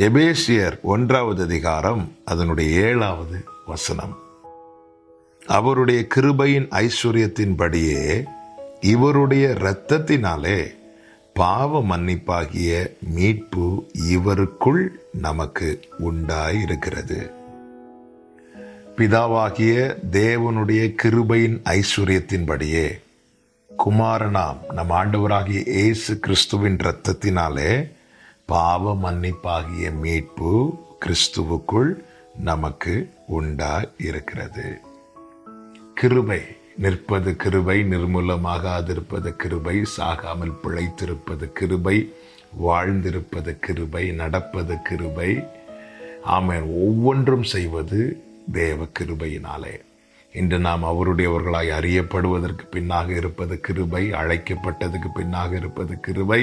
எபேசியர் 1வது அதிகாரம் அதனுடைய 7வது வசனம். அவருடைய கிருபையின் ஐஸ்வர்யத்தின்படியே இவருடைய இரத்தத்தினாலே பாவ மன்னிப்பாகிய மீட்பு இவருக்குள் நமக்கு உண்டாயிருக்கிறது. பிதாவாகிய தேவனுடைய கிருபையின் ஐஸ்வர்யத்தின்படியே குமாரனாம் நம் ஆண்டவராகிய இயேசு கிறிஸ்துவின் இரத்தத்தினாலே பாவ மன்னிப்பாகிய மீட்பு கிறிஸ்துவுக்குள் நமக்கு உண்டாயிருக்கிறது. கிருபை, நிற்பது கிருபை, நிர்மூலமாகாதிருப்பது கிருபை, சாகாமல் பிழைத்திருப்பது கிருபை, வாழ்ந்திருப்பது கிருபை, நடப்பது கிருபை. ஆமென். ஒவ்வொன்றும் செய்வது தேவ கிருபையினாலே. இன்று நாம் அவருடையவர்களாய் அறியப்படுவதற்கு பின்னாக இருப்பது கிருபை, அழைக்கப்பட்டதுக்கு பின்னாக இருப்பது கிருபை,